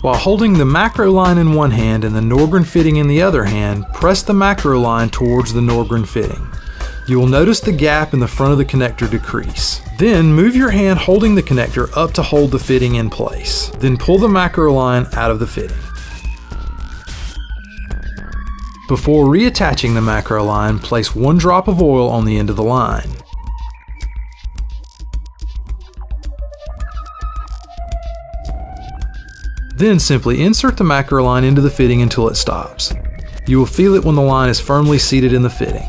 While holding the macro line in one hand and the Norgren fitting in the other hand, press the macro line towards the Norgren fitting. You will notice the gap in the front of the connector decrease. Then move your hand holding the connector up to hold the fitting in place. Then pull the macro line out of the fitting. Before reattaching the macro line, place 1 drop of oil on the end of the line. Then simply insert the macro line into the fitting until it stops. You will feel it when the line is firmly seated in the fitting.